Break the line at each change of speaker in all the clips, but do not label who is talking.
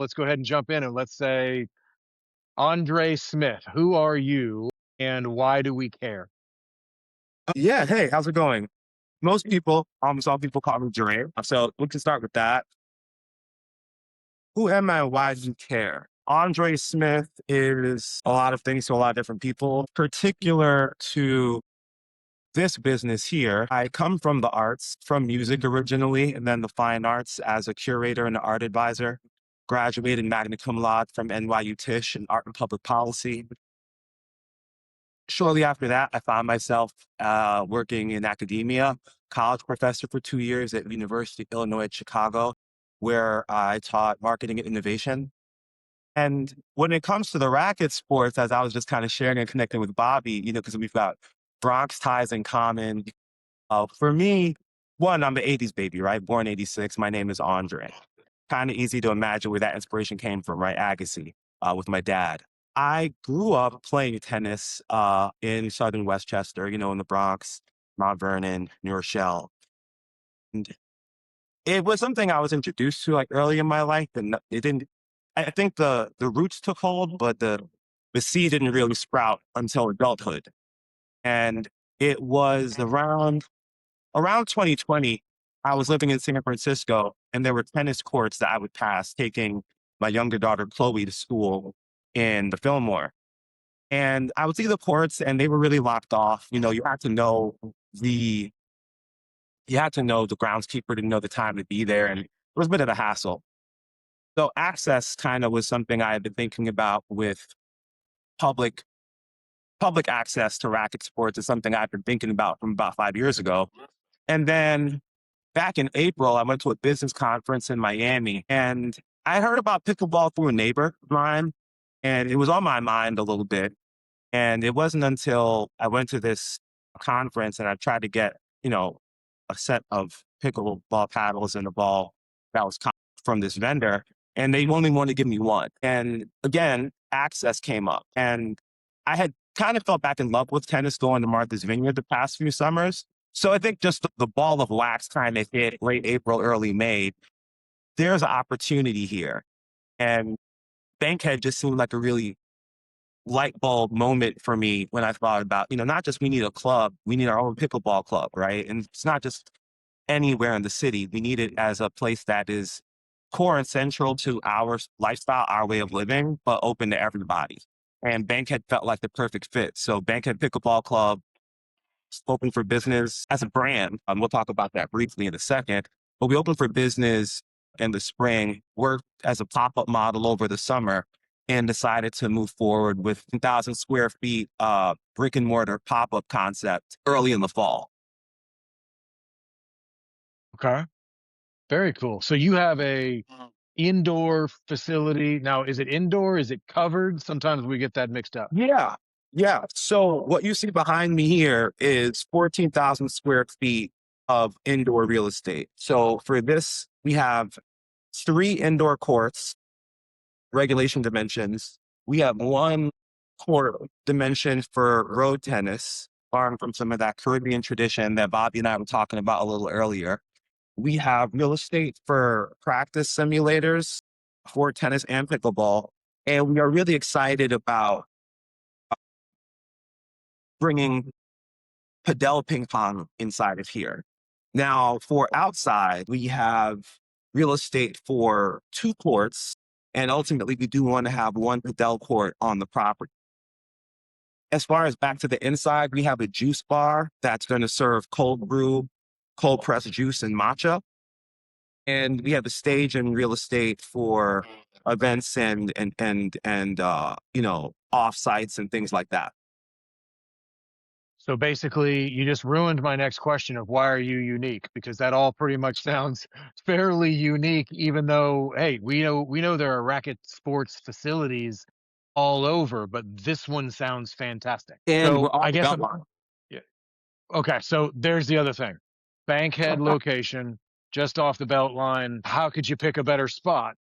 let's go ahead and jump in and let's say André Smith. Who are you and why do we care?
Yeah, hey, how's it going? Most people, some people call me Dre. So we can start with that. Who am I and why do you care? Andre Smith is a lot of things to a lot of different people, particular to this business here. I come from the arts, from music originally, and then the fine arts as a curator and an art advisor. Graduated magna cum laude from NYU Tisch in art and public policy. Shortly after that, I found myself working in academia, college professor for 2 years at University of Illinois at Chicago, where I taught marketing and innovation. And when it comes to the racket sports, as I was just kind of sharing and connecting with Bobby, because we've got Bronx ties in common. For me, one, I'm the 80s baby, right? Born 86. My name is Andre. Kind of easy to imagine where that inspiration came from, right? Agassi, with my dad. I grew up playing tennis in southern Westchester, in the Bronx, Mount Vernon, New Rochelle. And it was something I was introduced to like early in my life, and it didn't. I think the roots took hold, but the seed didn't really sprout until adulthood. And it was around 2020. I was living in San Francisco, and there were tennis courts that I would pass taking my younger daughter Chloe to school in the Fillmore. And I would see the courts, and they were really locked off. The you had to know the groundskeeper to know the time to be there, and it was a bit of a hassle. So access kind of was something I had been thinking about with public public access to racket sports is something I've been thinking about from about 5 years ago. And then back in April, I went to a business conference in Miami, and I heard about pickleball through a neighbor of mine, and it was on my mind a little bit. And it wasn't until I went to this conference and I tried to get, a set of pickleball paddles and a ball that was from this vendor, and they only wanted to give me one. And again, access came up, and I had kind of fell back in love with tennis going to Martha's Vineyard the past few summers. So I think just the ball of wax kind of hit late April, early May. There's an opportunity here, and Bankhead just seemed like a really light bulb moment for me when I thought about, not just we need a club, we need our own pickleball club, right? And it's not just anywhere in the city. We need it as a place that is core and central to our lifestyle, our way of living, but open to everybody. And Bankhead felt like the perfect fit. So Bankhead Pickleball Club is open for business as a brand. We'll talk about that briefly in a second. But we opened for business in the spring, worked as a pop-up model over the summer, and decided to move forward with 1,000 square feet brick and mortar pop-up concept early in the fall.
Okay. Very cool. So you have a indoor facility. Now, is it indoor? Is it covered? Sometimes we get that mixed up.
Yeah. Yeah. So what you see behind me here is 14,000 square feet of indoor real estate. So for this, we have 3 indoor courts, regulation dimensions. We have 1 court dimension for road tennis, borrowing from some of that Caribbean tradition that Bobby and I were talking about a little earlier. We have real estate for practice simulators for tennis and pickleball. And we are really excited about bringing padel ping pong inside of here. Now, for outside, we have real estate for 2 courts, and ultimately, we do want to have 1 padel court on the property. As far as back to the inside, we have a juice bar that's going to serve cold brew, cold pressed juice, and matcha. And we have a stage and real estate for events and off sites and things like that.
So basically, you just ruined my next question of why are you unique? Because that all pretty much sounds fairly unique, even though, hey, we know there are racket sports facilities all over, but this one sounds fantastic.
And we're
So
on
I
the
guess
belt
I'm
line.
yeah. Okay. So there's the other thing. Bankhead location, just off the belt line. How could you pick a better spot?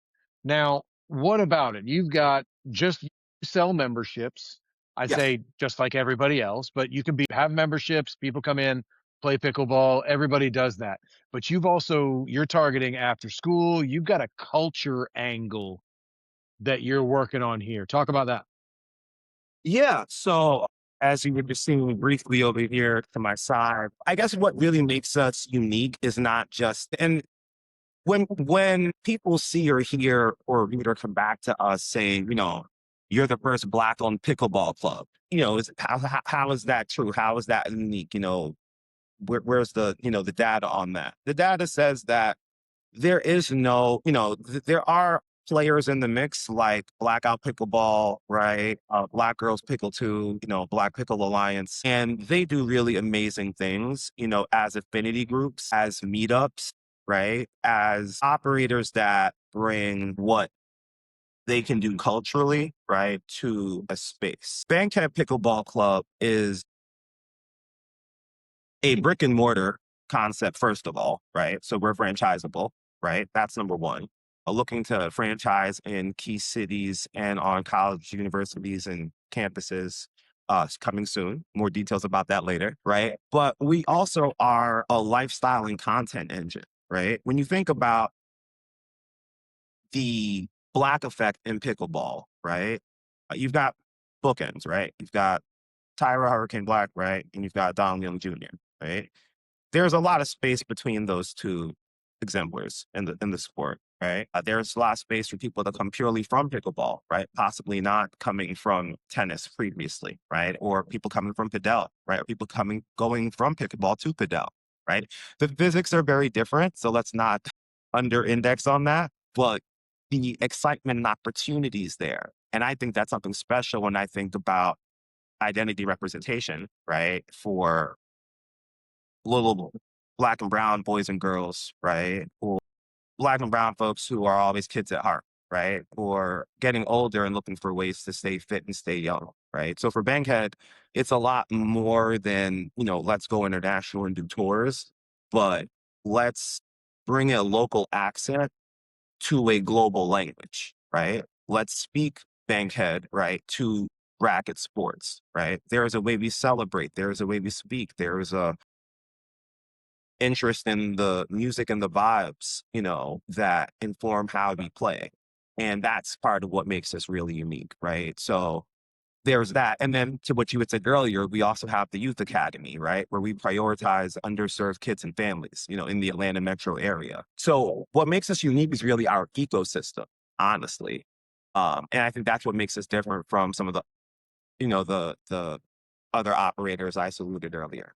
Now, what about it? You've got just you sell memberships. I
Yes.
say just like everybody else, but you can have memberships, people come in, play pickleball, everybody does that. But you're targeting after school, you've got a culture angle that you're working on here? Talk about that.
Yeah. So as you were just seeing briefly over here to my side, I guess what really makes us unique is not just, and when people see or hear or read or come back to us saying, you're the first Black owned pickleball club, how is that true? How is that unique? Where's the data on that? The data says that there is no, there are players in the mix like Blackout Pickleball, right? Black Girls Pickle 2, Black Pickle Alliance. And they do really amazing things, as affinity groups, as meetups, right? As operators that bring what they can do culturally, right, to a space. Bankhead Pickleball Club is a brick and mortar concept, first of all, right? So we're franchisable, right? That's number one. Looking to franchise in key cities and on college, universities, and campuses coming soon. More details about that later, right? But we also are a lifestyle and content engine, right? When you think about the Black effect in pickleball, right? You've got bookends, right? You've got Tyra Hurricane Black, right? And you've got Donald Young Jr., right? There's a lot of space between those two exemplars in the sport, right? There's a lot of space for people that come purely from pickleball, right? Possibly not coming from tennis previously, right? Or people coming from padel, right? Or people going from pickleball to padel, right? The physics are very different, so let's not under index on that, but the excitement and opportunities there. And I think that's something special when I think about identity representation, right? For little Black and brown boys and girls, right? Or Black and brown folks who are always kids at heart, right? Or getting older and looking for ways to stay fit and stay young, right? So for Bankhead, it's a lot more than, let's go international and do tours, but let's bring a local accent to a global language, right? Let's speak Bankhead, right, to racket sports, right? There is a way we celebrate. There is a way we speak. There is a interest in the music and the vibes, that inform how we play. And that's part of what makes us really unique, right? So there's that. And then to what you had said earlier, we also have the Youth Academy, right? Where we prioritize underserved kids and families, in the Atlanta metro area. So what makes us unique is really our ecosystem, honestly. And I think that's what makes us different from some of the other operators I saluted earlier.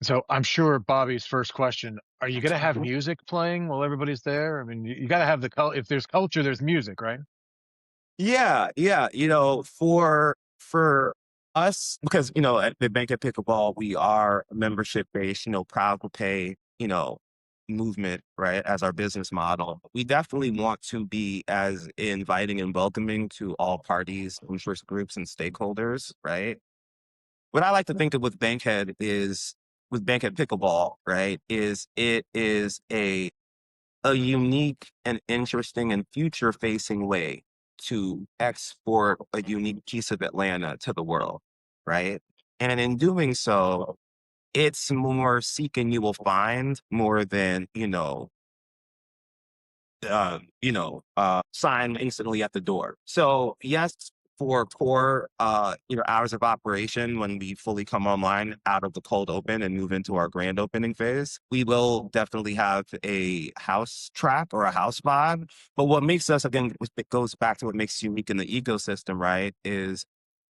So I'm sure Bobby's first question, are you going to have music playing while everybody's there? I mean, you got to have if there's culture, there's music, right?
Yeah, yeah. For us, because at the Bank of Pickleball, we are membership based, proud to pay, movement, right, as our business model. We definitely want to be as inviting and welcoming to all parties, interest groups, and stakeholders, right? What I like to think of with Bankhead Pickleball, right, is it is a unique and interesting and future facing way to export a unique piece of Atlanta to the world, right? And in doing so, it's more seek and you will find more than, sign instantly at the door. So yes, for core, hours of operation, when we fully come online out of the cold open and move into our grand opening phase, we will definitely have a house track or a house vibe. But what makes us, again, it goes back to what makes unique in the ecosystem, right? Is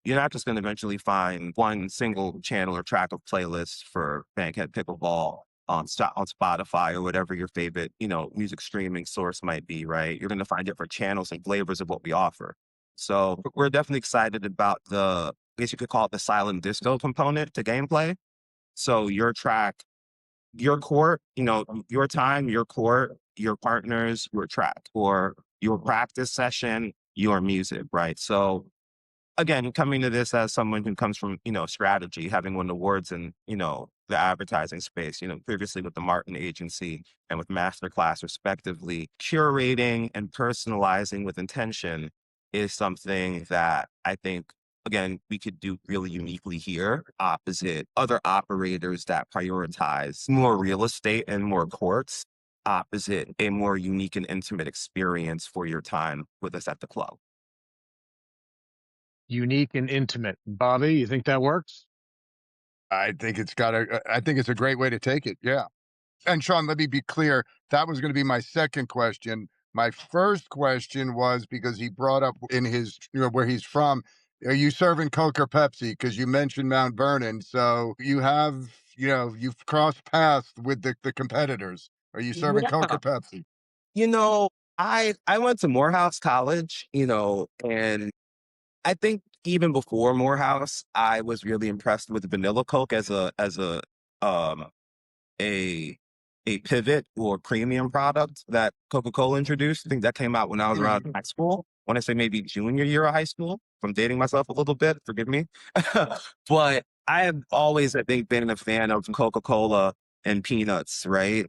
you're not just going to eventually find one single channel or track of playlists for Bankhead Pickleball on Spotify or whatever your favorite, music streaming source might be, right? You're going to find different channels and flavors of what we offer. So we're definitely excited about I guess you could call it the silent disco component to gameplay. So your track, your court, your time, your court, your partners, your track, or your practice session, your music, right? So again, coming to this as someone who comes from, strategy, having won awards in, the advertising space, previously with the Martin Agency and with Masterclass respectively, curating and personalizing with intention is something that I think, again, we could do really uniquely here, opposite other operators that prioritize more real estate and more courts. opposite a more unique and intimate experience for your time with us at the club.
Unique and intimate. Bobby, you think that works?
I think it's a great way to take it. Yeah. And Shaun, let me be clear. That was going to be my second question. My first question was because he brought up in his, where he's from. Are you serving Coke or Pepsi? Because you mentioned Mount Vernon. So you have, you've crossed paths with the competitors. Are you serving Coke
Yeah.
or Pepsi?
You know, I went to Morehouse College, and I think even before Morehouse, I was really impressed with vanilla Coke um a a pivot or premium product that Coca-Cola introduced. I think that came out when I was around high school. I want to say maybe junior year of high school. If I'm dating myself a little bit, forgive me. But I have always, I think, been a fan of Coca-Cola and peanuts, right?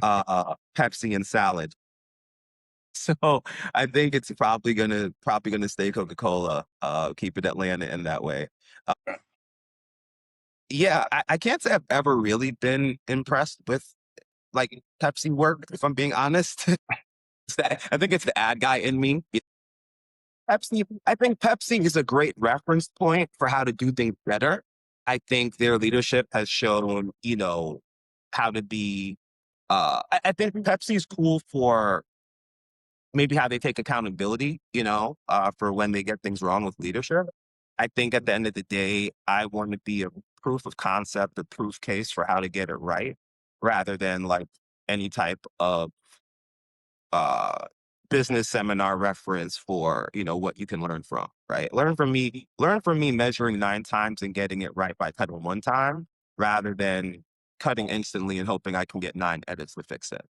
Pepsi and salad. So I think it's probably gonna stay Coca-Cola. Keep it Atlanta in that way. Uh, yeah, I can't say I've ever really been impressed with like Pepsi work, if I'm being honest. I think it's the ad guy in me. I think Pepsi is a great reference point for how to do things better. I think their leadership has shown, how to be. I think Pepsi is cool for maybe how they take accountability, for when they get things wrong with leadership. I think at the end of the day, I want to be a proof of concept, a proof case for how to get it right, rather than like any type of uh, business seminar reference for, what you can learn from, right? Learn from me measuring 9 times and getting it right by cutting one time, rather than cutting instantly and hoping I can get 9 edits to fix it.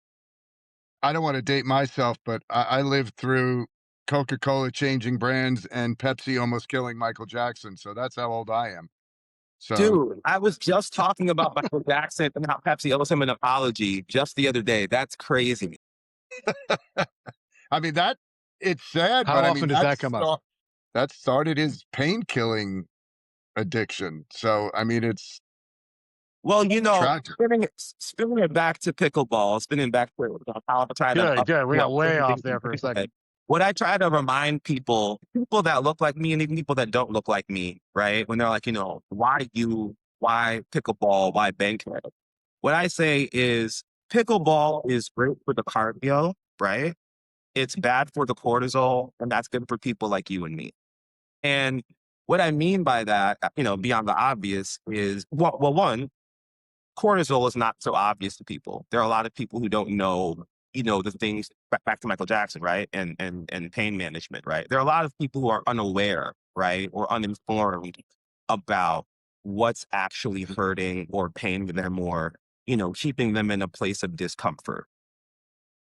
I don't want to date myself, but I lived through Coca-Cola changing brands and Pepsi almost killing Michael Jackson. So that's how old I am. So,
Dude, I was just talking about Michael Jackson and how Pepsi owes him an apology just the other day. That's crazy.
I mean, it's sad,
How
but I mean,
often does that come up?
that started his pain killing addiction. So, I mean, it's
Well,
tragic.
spinning it back to pickleball, spinning back to how I try to,
Good, good. We got way off there for a
everything.
second.
What I try to remind people that look like me and even people that don't look like me, right? When they're like, why pickleball, why Bankhead? What I say is pickleball is great for the cardio, right? It's bad for the cortisol, and that's good for people like you and me. And what I mean by that, beyond the obvious is, well, one, cortisol is not so obvious to people. There are a lot of people who don't know, the things back to Michael Jackson, right? And pain management, right? There are a lot of people who are unaware, right? Or uninformed about what's actually hurting or paining them or, keeping them in a place of discomfort.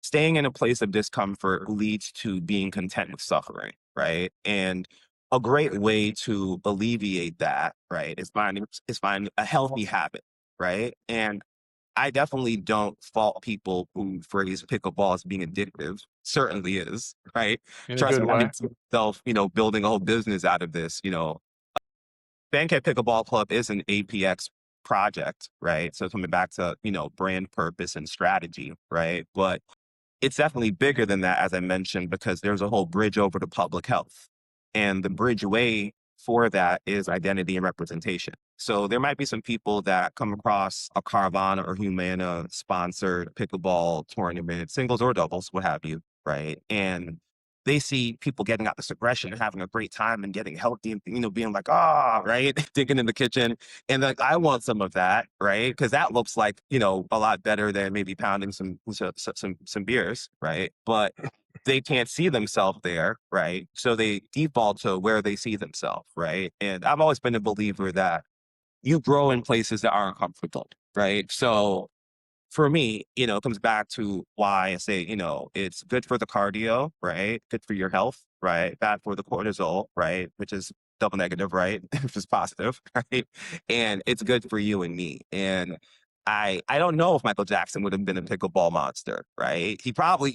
Staying in a place of discomfort leads to being content with suffering, right? And a great way to alleviate that, right, is finding a healthy habit, right? And I definitely don't fault people who phrase pickleball as being addictive. Certainly is, right?
In a
Trust
good
me, I
way.
mean, myself, building a whole business out of this. Bankhead Pickleball Club is an APX project, right? So coming back to, brand purpose and strategy, right? But it's definitely bigger than that, as I mentioned, because there's a whole bridge over to public health. And the bridgeway for that is identity and representation. So there might be some people that come across a Carvana or Humana sponsored pickleball tournament, singles or doubles, what have you, right? And they see people getting out this aggression and having a great time and getting healthy and, being like, right, digging in the kitchen. And like, I want some of that, right? Because that looks like, a lot better than maybe pounding some beers, right? But they can't see themselves there, right? So they default to where they see themselves, right? And I've always been a believer that you grow in places that aren't comfortable, right? So for me, it comes back to why I say, it's good for the cardio, right? Good for your health, right? Bad for the cortisol, right? Which is double negative, right? Which is positive, right? And it's good for you and me. And I don't know if Michael Jackson would have been a pickleball monster, right? He probably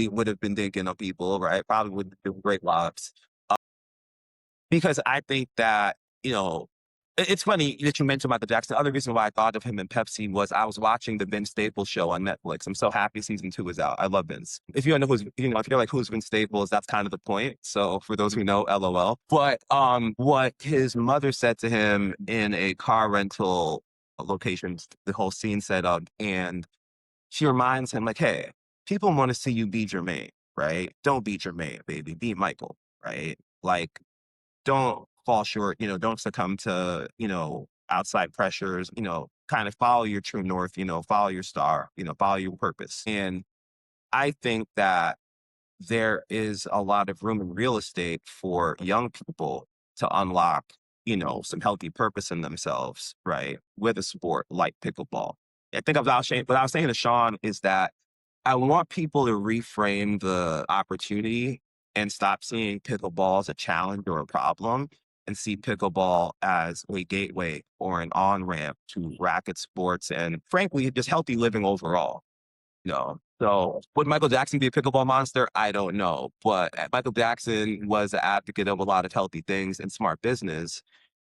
would have been thinking of people, right? Probably would have been great lobs. Because I think that, you know, It's funny that you mentioned Michael Jackson. The other reason why I thought of him in Pepsi was I was watching the Vince Staples show on Netflix. I'm so happy season 2 is out. I love Vince. If you don't know who's, if you're like, who's Vince Staples, that's kind of the point. So for those who know, LOL. But what his mother said to him in a car rental location, the whole scene set up, and she reminds him like, hey, people want to see you be Jermaine, right? Don't be Jermaine, baby. Be Michael, right? Like, don't fall short, don't succumb to, outside pressures, kind of follow your true north, follow your star, follow your purpose. And I think that there is a lot of room and real estate for young people to unlock, some healthy purpose in themselves, right? With a sport like pickleball. I think what I was saying to Shaun is that I want people to reframe the opportunity and stop seeing pickleball as a challenge or a problem and see pickleball as a gateway or an on-ramp to racket sports and frankly, just healthy living overall. So would Michael Jackson be a pickleball monster? I don't know. But Michael Jackson was an advocate of a lot of healthy things and smart business.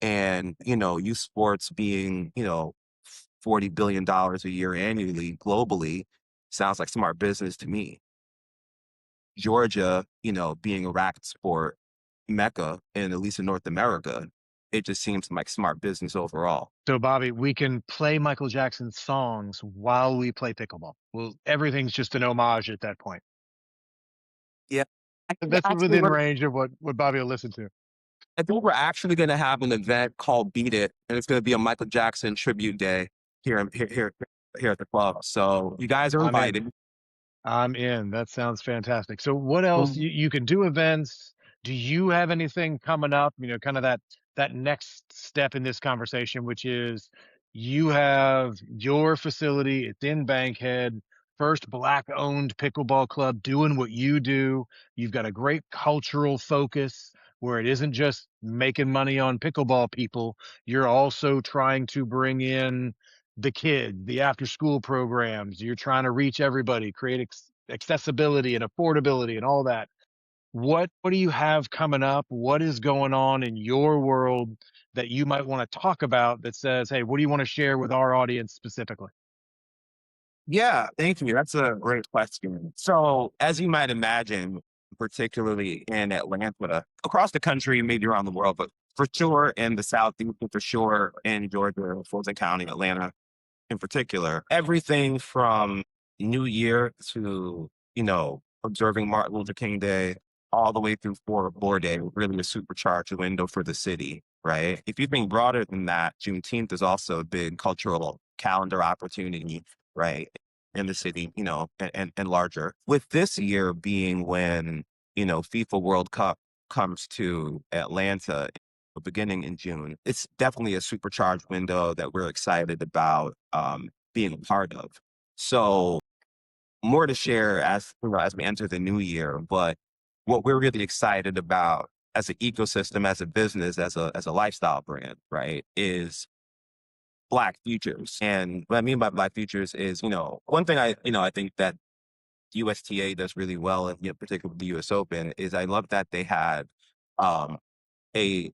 And, youth sports being, $40 billion a year annually globally sounds like smart business to me. Georgia, being a racket sport mecca, and at least in North America, it just seems like smart business overall.
So, Bobby, we can play Michael Jackson's songs while we play pickleball. Well, everything's just an homage at that point.
Yeah.
That's
Actually,
within range of what Bobby will listen to.
I think we're actually going to have an event called Beat It, and it's going to be a Michael Jackson tribute day here at the club. So you guys are
I'm in.
invited.
I'm in. That sounds fantastic. So what else? You can do events. Do you have anything coming up? Kind of that next step in this conversation, which is you have your facility. It's in Bankhead, first Black-owned pickleball club doing what you do. You've got a great cultural focus where it isn't just making money on pickleball people. You're also trying to bring in the kid, the after school programs. You're trying to reach everybody, create accessibility and affordability and all that. What do you have coming up? What is going on in your world that you might want to talk about that says, hey, what do you want to share with our audience specifically?
Yeah, thank you. That's a great question. So, as you might imagine, particularly in Atlanta, across the country, maybe around the world, but for sure in the Southeast, and for sure in Georgia, Fulton County, Atlanta in particular, everything from New Year to, observing Martin Luther King Day, all the way through War Day, really a supercharged window for the city, right? If you think broader than that, Juneteenth is also a big cultural calendar opportunity, right? In the city, and larger. With this year being when, FIFA World Cup comes to Atlanta beginning in June, it's definitely a supercharged window that we're excited about being a part of. So more to share as we enter the new year, but what we're really excited about as an ecosystem, as a business, as a lifestyle brand, right, is Black futures. And what I mean by Black futures is, one thing I think that USTA does really well, and particularly with the US Open, is I love that they had a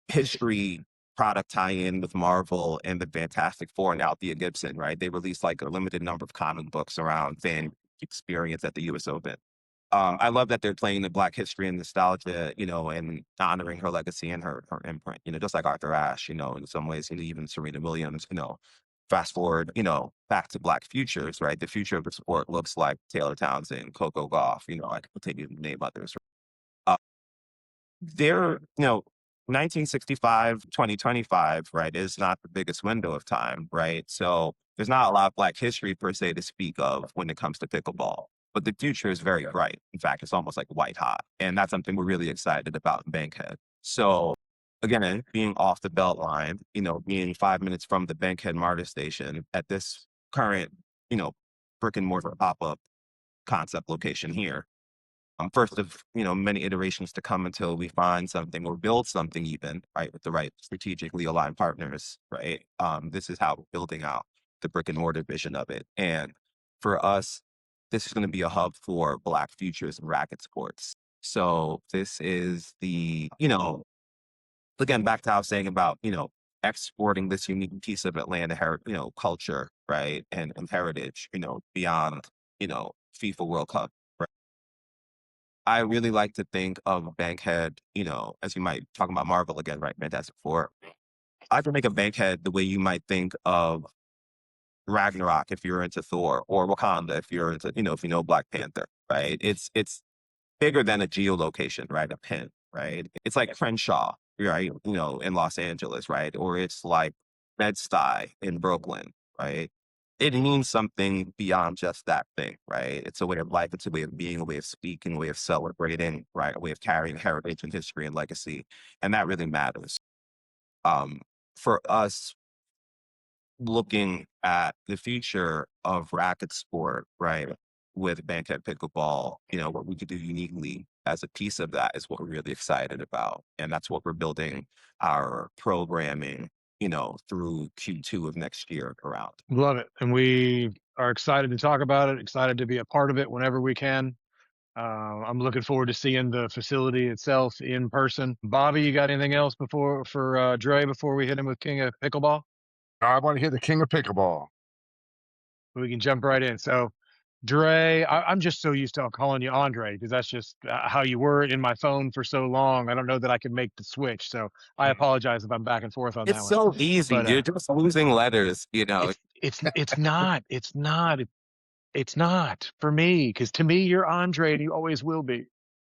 history product tie-in with Marvel and the Fantastic Four and Althea Gibson, right? They released like a limited number of comic books around fan experience at the US Open. I love that they're playing the Black history and nostalgia, and honoring her legacy and her imprint, just like Arthur Ashe, in some ways, even Serena Williams, fast forward, back to Black futures, right? The future of the sport looks like Taylor Townsend, Coco Gauff, I can continue to name others. Uh, they're, 1965, 2025, right, is not the biggest window of time, right? So there's not a lot of Black history per se to speak of when it comes to pickleball. But the future is very bright. In fact, it's almost like white hot. And that's something we're really excited about in Bankhead. So again, being off the belt line, being 5 minutes from the Bankhead MARTA station at this current, brick and mortar pop-up concept location here. First of, many iterations to come until we find something or build something even, right, with the right strategically aligned partners, right? This is how we're building out the brick and mortar vision of it. And for us, this is going to be a hub for Black futures and racket sports. So this is the again, back to how I was saying about, exporting this unique piece of Atlanta culture, right? And heritage, beyond, FIFA World Cup. Right? I really like to think of Bankhead, as you might talk about Marvel again, right? Fantastic Four. I can make a Bankhead the way you might think of Ragnarok if you're into Thor, or Wakanda if you're into, if you know Black Panther, right? It's bigger than a geolocation, right? A pin, right? It's like Crenshaw, right? In Los Angeles, right? Or it's like Bed-Stuy in Brooklyn, right? It means something beyond just that thing, right? It's a way of life. It's a way of being, a way of speaking, a way of celebrating, right? A way of carrying heritage and history and legacy. And that really matters. For us, looking at the future of racket sport, right? With Bankhead Pickleball, what we could do uniquely as a piece of that is what we're really excited about. And that's what we're building our programming, through Q2 of next year around.
Love it. And we are excited to talk about it, excited to be a part of it whenever we can. I'm looking forward to seeing the facility itself in person. Bobby, you got anything else for Dre before we hit him with King of Pickleball?
I want to hear the king of pickleball.
We can jump right in. So, Dre, I'm just so used to calling you Andre because that's just how you were in my phone for so long. I don't know that I can make the switch. So I apologize if I'm back and forth on
It's
that one.
so easy.
But
You're just losing letters,
it's not for me because to me you're Andre and you always will be.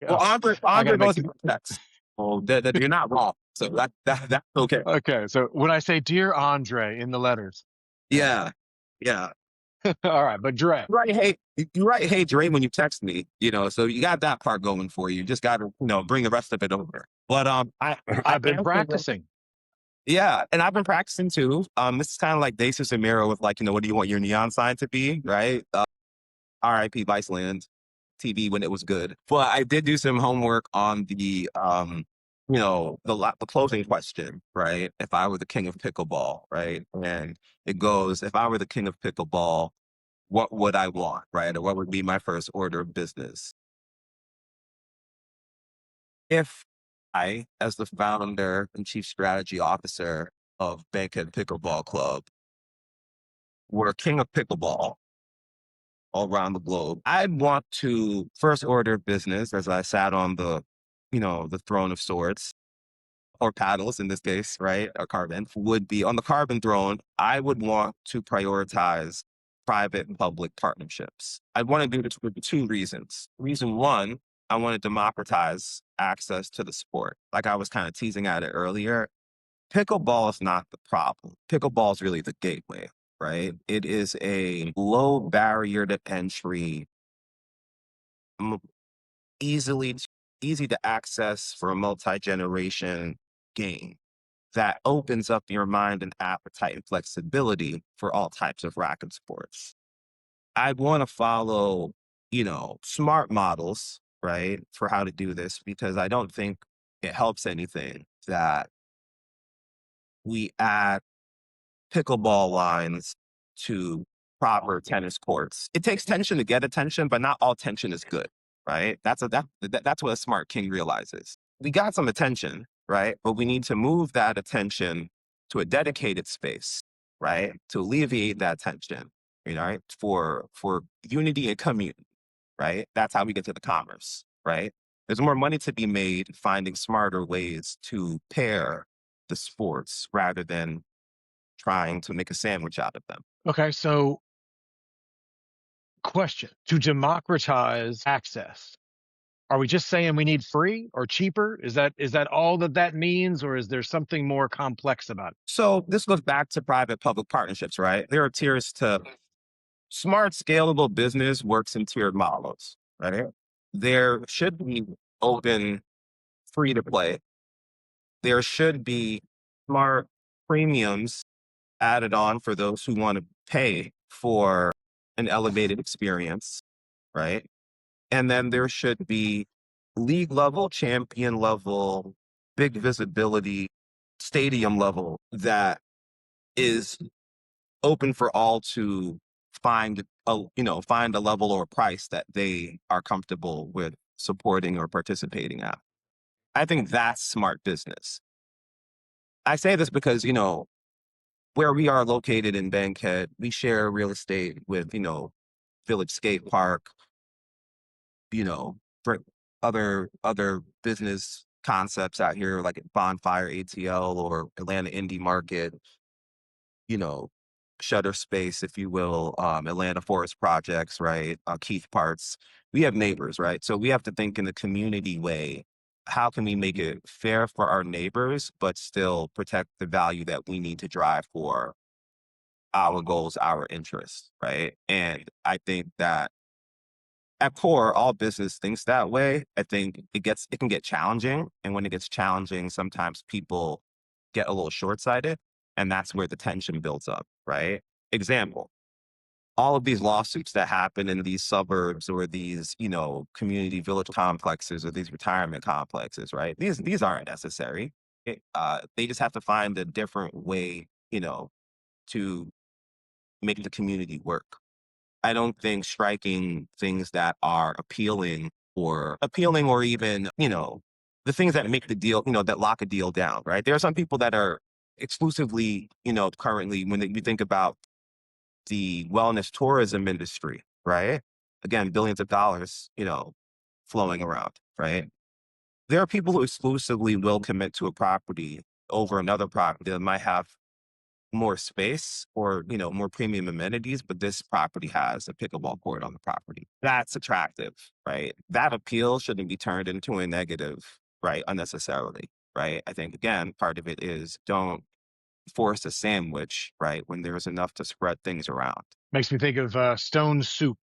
Well,
Yeah,
Andre,
I got
Andre
to make
goes
the
to text. Well, that you're not wrong. So that's okay.
okay. So when I say dear Andre in the letters, yeah.
Yeah. Yeah.
All right, but Dre,
Right. Hey, you write, hey, Dre, when you text me, so you got that part going for you. You just got to, bring the rest of it over. But I
I've been practicing.
yeah, and I've been practicing too. This is kind of like Dacis and Miro with like, what do you want your neon sign to be, right? R.I.P. Viceland TV when it was good. But I did do some homework on the closing question, right? If I were the king of pickleball, right? And it goes, if I were the king of pickleball, what would I want, right? Or what would be my first order of business? If I, as the founder and chief strategy officer of Bankhead Pickleball Club, were king of pickleball all around the globe, I'd want to first order of business as I sat on the throne of swords, or paddles in this case, right? Or carbon, would be on the carbon throne. I would want to prioritize private and public partnerships. I want to do this for two reasons. Reason one, I want to democratize access to the sport. Like I was kind of teasing at it earlier, pickleball is not the problem. Pickleball is really the gateway, right? It is a low barrier to entry, m- easily easy to access for a multi-generation game that opens up your mind and appetite and flexibility for all types of racket sports. I want to follow, smart models, right, for how to do this, because I don't think it helps anything that we add pickleball lines to proper tennis courts. It takes tension to get attention, but not all tension is good, right? That's what a smart king realizes. We got some attention, right? But we need to move that attention to a dedicated space, right? To alleviate that tension, right? For unity and community, right? That's how we get to the commerce, right? There's more money to be made finding smarter ways to pair the sports rather than trying to make a sandwich out of them.
Okay, so question to democratize access. Are we just saying we need free or cheaper? Is that all that means, or is there something more complex about it?
So this goes back to private-public partnerships, right? There are tiers to smart, scalable business works in tiered models, right? There should be open, free to play. There should be smart premiums added on for those who want to pay for an elevated experience, right? And then there should be league level, champion level, big visibility, stadium level that is open for all to find a level or a price that they are comfortable with supporting or participating at. I think that's smart business. I say this because, where we are located in Bankhead, we share real estate with, Village Skate Park, for other business concepts out here like Bonfire ATL or Atlanta Indie Market, you know, Shutter Space, if you will, Atlanta Forest Projects, right? Keith Parts. We have neighbors, right? So we have to think in the community way. How can we make it fair for our neighbors, but still protect the value that we need to drive for our goals, our interests, right? And I think that at core, all business thinks that way. I think it can get challenging. And when it gets challenging, sometimes people get a little short-sighted, and that's where the tension builds up, right? Example, all of these lawsuits that happen in these suburbs or these, community village complexes or these retirement complexes, right? These aren't necessary. They just have to find a different way, to make the community work. I don't think striking things that are appealing or even, the things that make the deal, that lock a deal down, right? There are some people that are exclusively, currently when you think about the wellness tourism industry, right? Again, billions of dollars, flowing around, right? There are people who exclusively will commit to a property over another property that might have more space or, more premium amenities, but this property has a pickleball court on the property. That's attractive, right? That appeal shouldn't be turned into a negative, right? Unnecessarily, right? I think, again, part of it is don't force a sandwich, right? When there's enough to spread things around.
Makes me think of Stone Soup.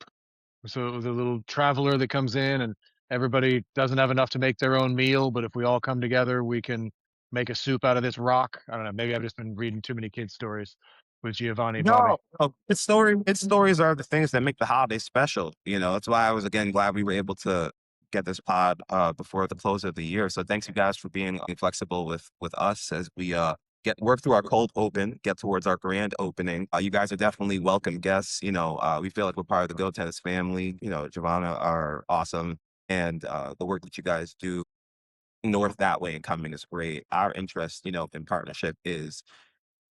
So the little traveler that comes in and everybody doesn't have enough to make their own meal, but if we all come together, we can make a soup out of this rock. I don't know. Maybe I've just been reading too many kids' stories with Giovanni Bobby.
No, its stories are the things that make the holiday special. That's why I was again glad we were able to get this pod before the close of the year. So thanks you guys for being flexible with us as we get work through our cold open, get towards our grand opening. You guys are definitely welcome guests. We feel like we're part of the GoTennis family. Giovanna are awesome, and the work that you guys do north that way and coming is great. Our interest, in partnership is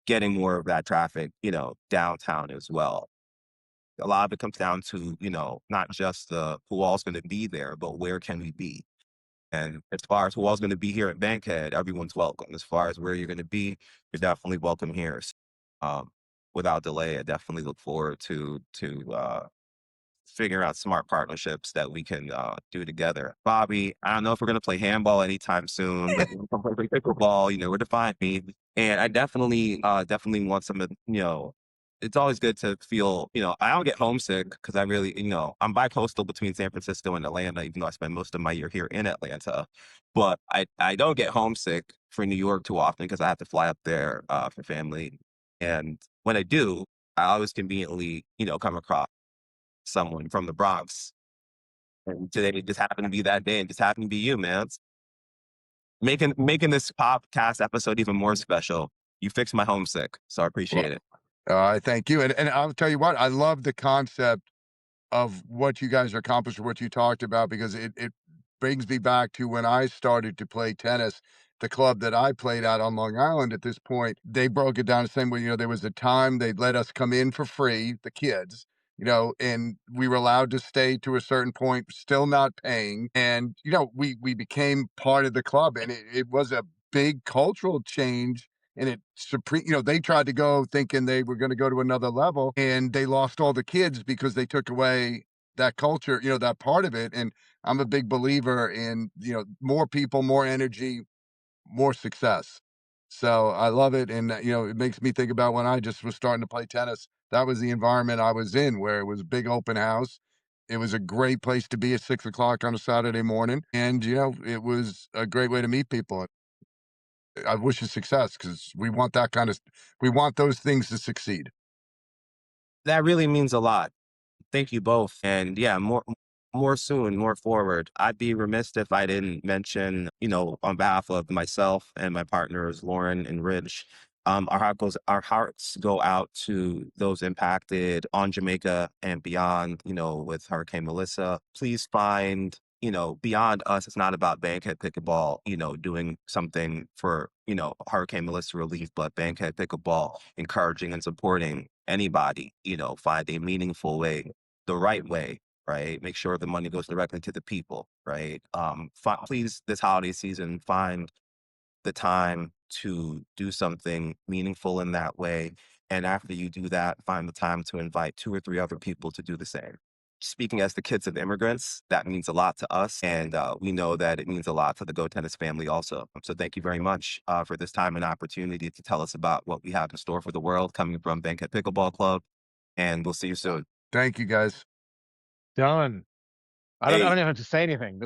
getting more of that traffic, downtown as well. A lot of it comes down to, not just the who all's going to be there, but where can we be? And as far as who all's going to be here at Bankhead, everyone's welcome. As far as where you're going to be, you're definitely welcome here. So, without delay, I definitely look forward to figure out smart partnerships that we can do together. Bobby, I don't know if we're going to play handball anytime soon, but play pickleball, we're defined me. And I definitely want some, it's always good to feel, I don't get homesick because I really, I'm bi-coastal between San Francisco and Atlanta, even though I spend most of my year here in Atlanta. But I don't get homesick for New York too often because I have to fly up there for family. And when I do, I always conveniently, come across someone from the Bronx. And today it just happened to be that day and just happened to be you, man. It's making this podcast episode even more special. You fixed my homesick, so I appreciate it.
I thank you. And I'll tell you what, I love the concept of what you guys accomplished or what you talked about because it brings me back to when I started to play tennis. The club that I played at on Long Island at this point, they broke it down the same way. There was a time they'd let us come in for free, the kids, and we were allowed to stay to a certain point, still not paying. And, we became part of the club and it was a big cultural change and they tried to go thinking they were going to go to another level and they lost all the kids because they took away that culture, that part of it. And I'm a big believer in, more people, more energy, more success. So I love it. And, it makes me think about when I just was starting to play tennis. That was the environment I was in where it was a big open house. It was a great place to be at 6 o'clock on a Saturday morning. And, it was a great way to meet people. I wish you success because we want those things to succeed.
That really means a lot. Thank you both. And yeah, more soon, more forward. I'd be remiss if I didn't mention, on behalf of myself and my partners, Lauren and Rich, our hearts go out to those impacted on Jamaica and beyond, with Hurricane Melissa. Please find beyond us, it's not about Bankhead Pickleball, doing something for, Hurricane Melissa relief, but Bankhead Pickleball encouraging and supporting anybody, find a meaningful way, the right way, right? Make sure the money goes directly to the people, right? Please, this holiday season, find the time to do something meaningful in that way. And after you do that, find the time to invite 2 or 3 other people to do the same. Speaking as the kids of immigrants, that means a lot to us. And we know that it means a lot to the GoTennis family also. So thank you very much for this time and opportunity to tell us about what we have in store for the world coming from Bankhead Pickleball Club. And we'll see you soon.
Thank you, guys.
Done. I don't
Hey.
even have to say anything.